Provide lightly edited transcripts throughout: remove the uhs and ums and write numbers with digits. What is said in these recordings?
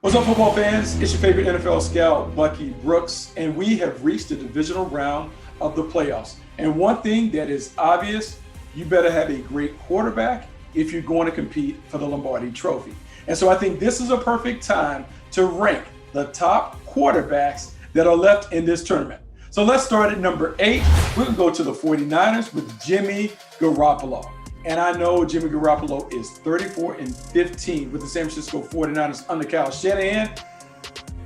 What's up, football fans? It's your favorite NFL scout, Bucky Brooks, and we have reached the divisional round of the playoffs. And one thing that is obvious, you better have a great quarterback if you're going to compete for the Lombardi Trophy. And so I think this is a perfect time to rank the top quarterbacks that are left in this tournament. So let's start at number 8. We're going to go to the 49ers with Jimmy Garoppolo. And I know Jimmy Garoppolo is 34-15 with the San Francisco 49ers under Kyle Shanahan.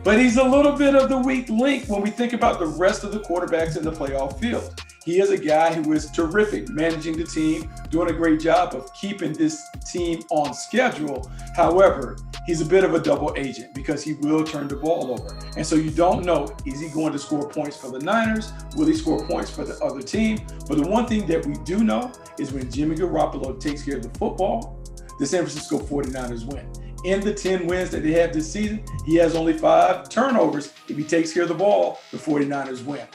But he's a little bit of the weak link when we think about the rest of the quarterbacks in the playoff field. He is a guy who is terrific managing the team, doing a great job of keeping this team on schedule. However, he's a bit of a double agent because he will turn the ball over. And so you don't know, is he going to score points for the Niners? Will he score points for the other team? But the one thing that we do know is when Jimmy Garoppolo takes care of the football, the San Francisco 49ers win. In the 10 wins that they have this season, he has only 5 turnovers. If he takes care of the ball, the 49ers win.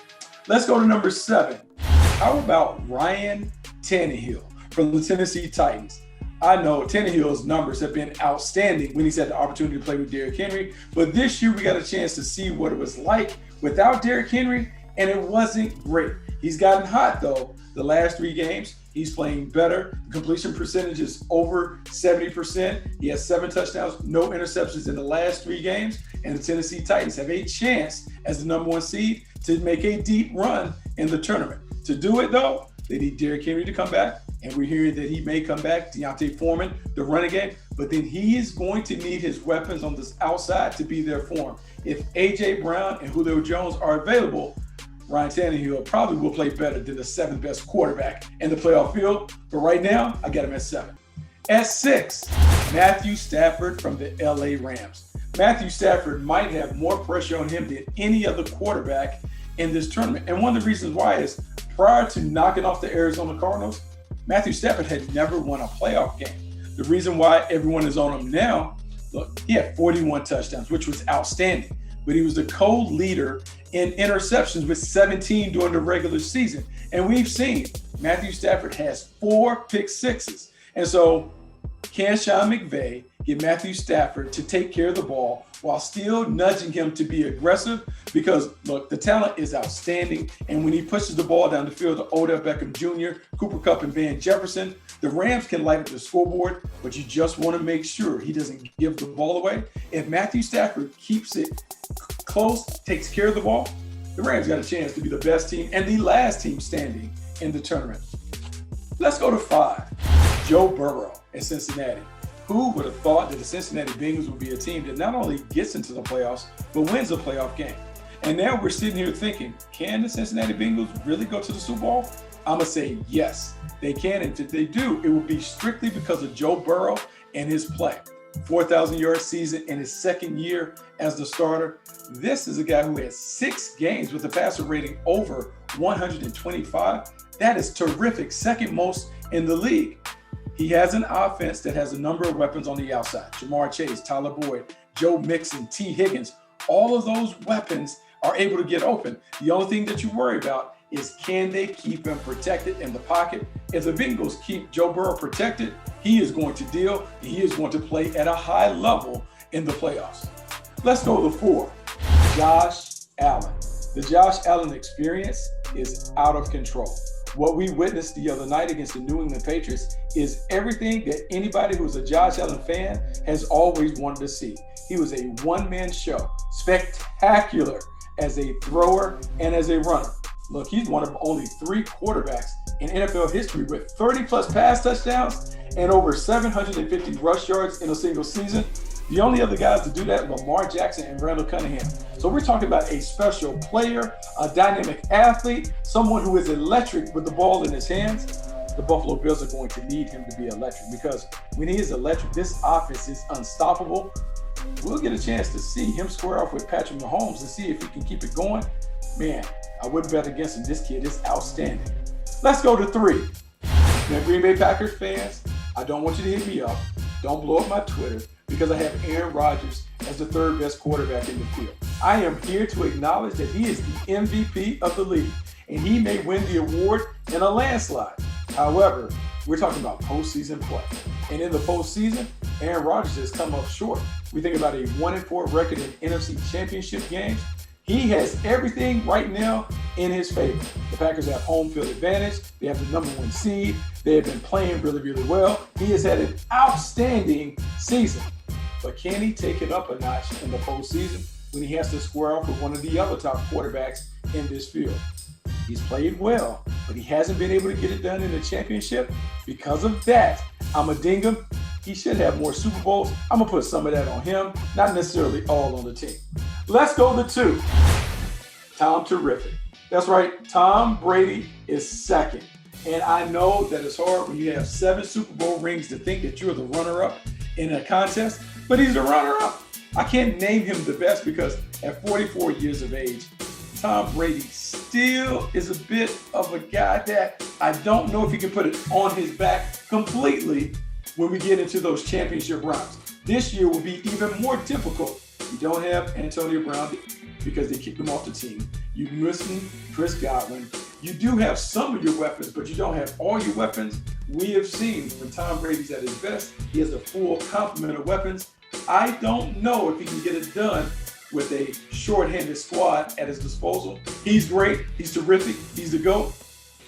Let's go to number 7. How about Ryan Tannehill from the Tennessee Titans? I know Tannehill's numbers have been outstanding when he's had the opportunity to play with Derrick Henry, but this year we got a chance to see what it was like without Derrick Henry, and it wasn't great. He's gotten hot though. The last 3 games, he's playing better. The completion percentage is over 70%. He has 7 touchdowns, no interceptions in the last 3 games, and the Tennessee Titans have a chance as the number 1 seed to make a deep run in the tournament. To do it though, they need Derrick Henry to come back, and we're hearing that he may come back, Deontay Foreman, the running game, but then he is going to need his weapons on this outside to be there for him. If A.J. Brown and Julio Jones are available, Ryan Tannehill probably will play better than the 7th best quarterback in the playoff field, but right now, I got him at 7. At 6, Matthew Stafford from the LA Rams. Matthew Stafford might have more pressure on him than any other quarterback in this tournament. And one of the reasons why is prior to knocking off the Arizona Cardinals, Matthew Stafford had never won a playoff game. The reason why everyone is on him now, look, he had 41 touchdowns, which was outstanding, but he was the co-leader in interceptions with 17 during the regular season. And we've seen Matthew Stafford has 4 pick sixes. And so can Sean McVay get Matthew Stafford to take care of the ball while still nudging him to be aggressive? Because, look, the talent is outstanding. And when he pushes the ball down the field to Odell Beckham Jr., Cooper Kupp, and Van Jefferson, the Rams can light up the scoreboard, but you just want to make sure he doesn't give the ball away. If Matthew Stafford keeps it close, takes care of the ball, the Rams got a chance to be the best team and the last team standing in the tournament. Let's go to 5. Joe Burrow in Cincinnati. Who would have thought that the Cincinnati Bengals would be a team that not only gets into the playoffs, but wins a playoff game? And now we're sitting here thinking, can the Cincinnati Bengals really go to the Super Bowl? I'm going to say yes, they can. And if they do, it will be strictly because of Joe Burrow and his play. 4,000-yard season in his 2nd year as the starter. This is a guy who has 6 games with a passer rating over 125. That is terrific, 2nd most in the league. He has an offense that has a number of weapons on the outside. Jamar Chase, Tyler Boyd, Joe Mixon, T. Higgins. All of those weapons are able to get open. The only thing that you worry about is can they keep him protected in the pocket? If the Bengals keep Joe Burrow protected, he is going to deal, and he is going to play at a high level in the playoffs. Let's go to 4. Josh Allen. The Josh Allen experience is out of control. What we witnessed the other night against the New England Patriots is everything that anybody who's a Josh Allen fan has always wanted to see. He was a one-man show, spectacular as a thrower and as a runner. Look, he's one of only 3 quarterbacks in NFL history with 30-plus pass touchdowns and over 750 rush yards in a single season. The only other guys to do that, Lamar Jackson and Randall Cunningham. So we're talking about a special player, a dynamic athlete, someone who is electric with the ball in his hands. The Buffalo Bills are going to need him to be electric because when he is electric, this offense is unstoppable. We'll get a chance to see him square off with Patrick Mahomes and see if he can keep it going. Man, I wouldn't bet against him. This kid is outstanding. Let's go to 3. Now, Green Bay Packers fans, I don't want you to hit me up. Don't blow up my Twitter because I have Aaron Rodgers as the 3rd best quarterback in the field. I am here to acknowledge that he is the MVP of the league, and he may win the award in a landslide. However, we're talking about postseason play. And in the postseason, Aaron Rodgers has come up short. We think about a 1-4 record in NFC Championship games. He has everything right now in his favor. The Packers have home field advantage. They have the number 1 seed. They have been playing really, really well. He has had an outstanding season. But can he take it up a notch in the postseason when he has to square off with one of the other top quarterbacks in this field? He's played well, but he hasn't been able to get it done in the championship. Because of that, I'm going to ding him. He should have more Super Bowls. I'm going to put some of that on him, not necessarily all on the team. Let's go to 2. Tom Terrific. That's right, Tom Brady is second. And I know that it's hard when you have 7 Super Bowl rings to think that you're the runner-up in a contest, but he's the runner-up. I can't name him the best because at 44 years of age, Tom Brady still is a bit of a guy that I don't know if he can put it on his back completely when we get into those championship rounds. This year will be even more difficult. You don't have Antonio Brown because they kicked him off the team. You're missing Chris Godwin. You do have some of your weapons, but you don't have all your weapons. We have seen when Tom Brady's at his best, he has a full complement of weapons. I don't know if he can get it done with a short-handed squad at his disposal. He's great. He's terrific. He's the GOAT.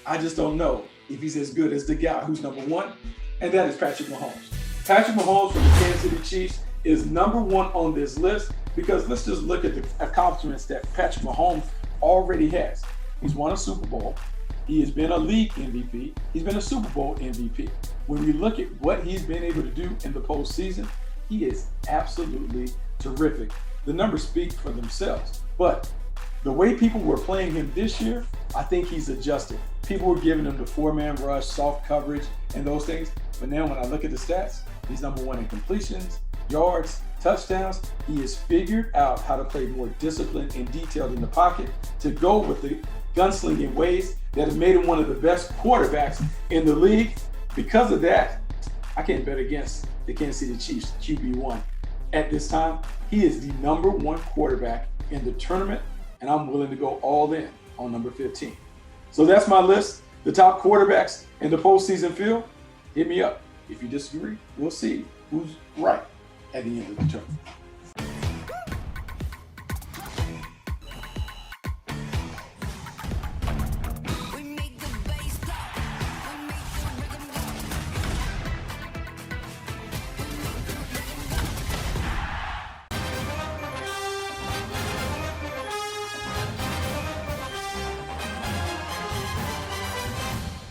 I just don't know if he's as good as the guy who's number 1, and that is Patrick Mahomes. Patrick Mahomes from the Kansas City Chiefs is number 1 on this list because let's just look at the accomplishments that Patrick Mahomes already has. He's won a Super Bowl. He has been a league MVP. He's been a Super Bowl MVP. When we look at what he's been able to do in the postseason, he is absolutely terrific. The numbers speak for themselves. But the way people were playing him this year, I think he's adjusted. People were giving him the 4-man rush, soft coverage, and those things. But now when I look at the stats, he's number 1 in completions, yards, touchdowns. He has figured out how to play more disciplined and detailed in the pocket to go with the gunslinging ways that have made him one of the best quarterbacks in the league. Because of that, I can't bet against the Kansas City Chiefs QB1. At this time, he is the number 1 quarterback in the tournament, and I'm willing to go all in on number 15. So that's my list, the top quarterbacks in the postseason field. Hit me up. If you disagree, we'll see who's right at the end of the tournament.